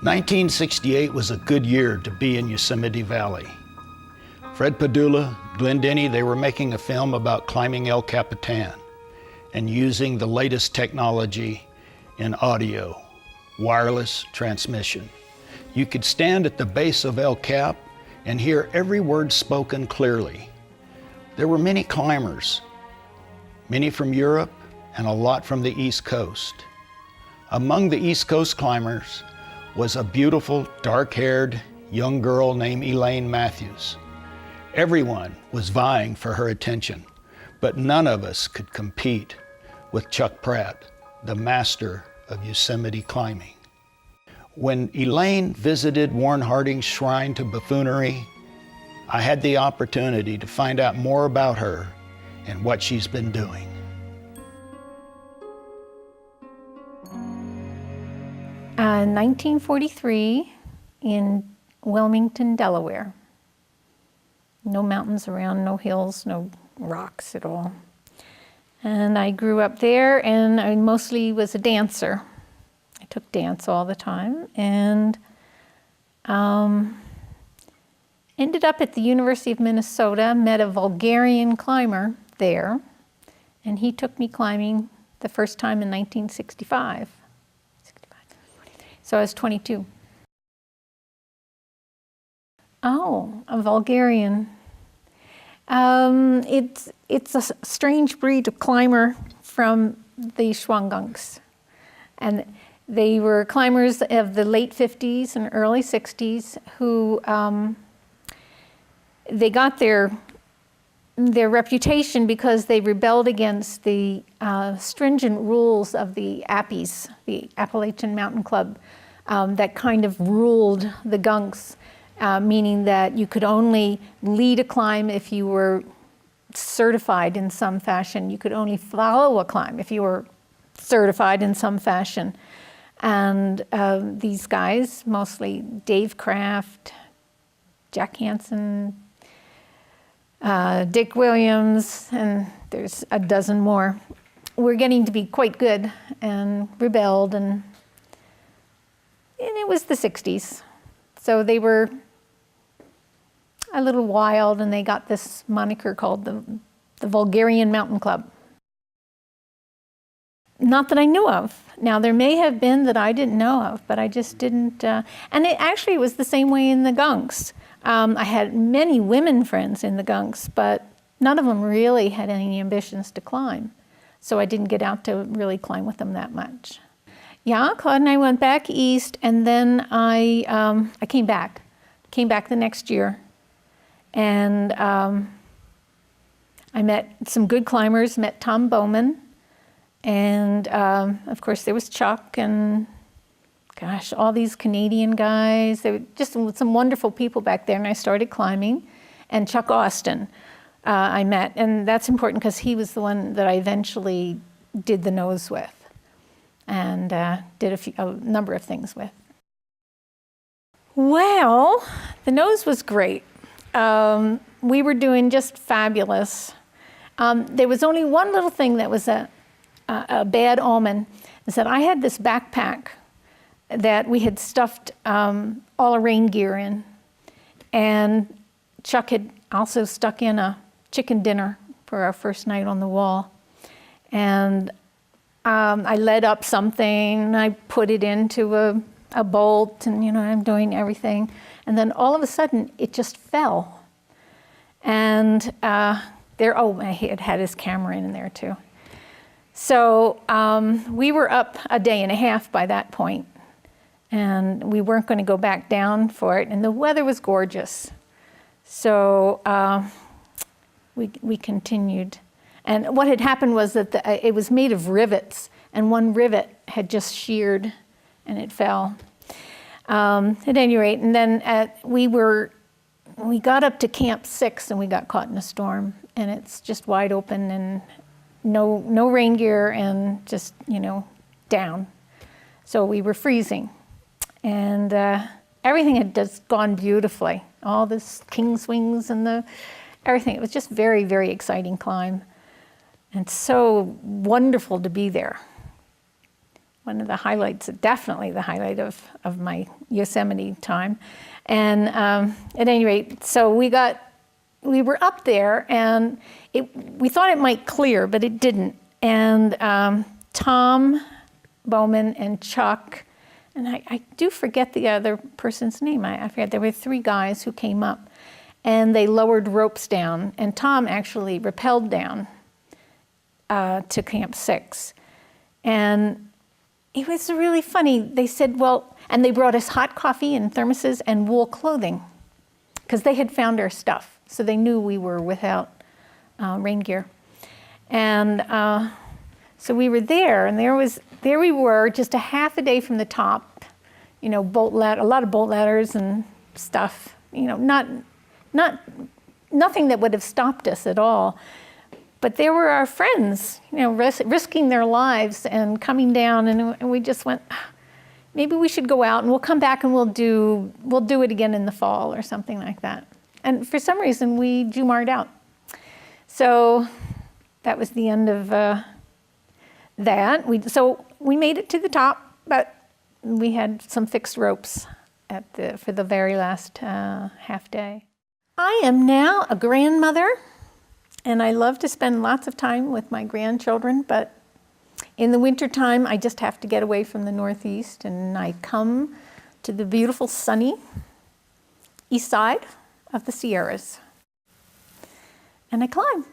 1968 was a good year to be in Yosemite Valley. Fred Padula, Glenn Denny, they were making a film about climbing El Capitan and using the latest technology in audio, wireless transmission. You could stand at the base of El Cap and hear every word spoken clearly. There were many climbers, many from Europe and a lot from the East Coast. Among the East Coast climbers was a beautiful, dark-haired young girl named Elaine Matthews. Everyone was vying for her attention, but none of us could compete with Chuck Pratt, the master of Yosemite climbing. When Elaine visited Warren Harding's Shrine to Buffoonery, I had the opportunity to find out more about her and what she's been doing. In 1943 in Wilmington, Delaware. No mountains around, no hills, no rocks at all. And I grew up there, and I mostly was a dancer. I took dance all the time, and ended up at the University of Minnesota, met a Bulgarian climber there, and he took me climbing the first time in 1965. So I was 22. Oh, a Bulgarian. It's a strange breed of climber from the Shwangunks. And they were climbers of the late 50s and early 60s who, they got their reputation because they rebelled against the stringent rules of the APIs, the Appalachian Mountain Club, that kind of ruled the gunks, meaning that you could only lead a climb if you were certified in some fashion. You could only follow a climb if you were certified in some fashion. And these guys, mostly Dave Kraft, Jack Hansen, Dick Williams, and there's a dozen more, were getting to be quite good and rebelled, and it was the 60s. So they were a little wild, and they got this moniker called the Bulgarian Mountain Club. Not that I knew of. Now, there may have been that I didn't know of, but I just didn't, and it actually was the same way in the gunks. I had many women friends in the gunks, but none of them really had any ambitions to climb. So I didn't get out to really climb with them that much. Yeah, Claude and I went back east, and then I came back. Came back the next year, and I met some good climbers, met Tom Bowman, and of course there was Chuck, and gosh, all these Canadian guys. They were just some wonderful people back there, and I started climbing. And Chuck Austin I met, and that's important because he was the one that I eventually did the nose with, and did a number of things with. Well, the nose was great. We were doing just fabulous. There was only one little thing that was a bad omen, is that I had this backpack that we had stuffed all our rain gear in. And Chuck had also stuck in a chicken dinner for our first night on the wall. And I led up something, and I put it into a bolt, and I'm doing everything. And then all of a sudden, it just fell. And he had his camera in there too. So we were up a day and a half by that point, and we weren't going to go back down for it, and the weather was gorgeous. So we continued. And what had happened was that it was made of rivets, and one rivet had just sheared, and it fell. At any rate, and then we got up to Camp 6, and we got caught in a storm, and it's just wide open, and no rain gear, and just, down. So we were freezing, and everything had just gone beautifully. All the king swings and everything. It was just very, very exciting climb, and so wonderful to be there. one of the highlights, definitely the highlight of my Yosemite time. And at any rate, so we were up there, and we thought it might clear, but it didn't. And Tom Bowman and Chuck, and I do forget the other person's name. I forget. There were 3 guys who came up, and they lowered ropes down, and Tom actually rappelled down to Camp 6. And it was really funny. They said, well, and they brought us hot coffee and thermoses and wool clothing, because they had found our stuff. So they knew we were without rain gear. And so we were there, and there we were, just a half a day from the top, you know, a lot of bolt ladders and stuff, you know, nothing that would have stopped us at all. But there were our friends, you know, risking their lives and coming down, and we just went, maybe we should go out, and we'll come back and we'll do it again in the fall or something like that. And for some reason, we Jumar'd out. So that was the end of that. So we made it to the top, but we had some fixed ropes for the very last half day. I am now a grandmother, and I love to spend lots of time with my grandchildren, but in the wintertime, I just have to get away from the Northeast, and I come to the beautiful sunny east side of the Sierras, and I climb.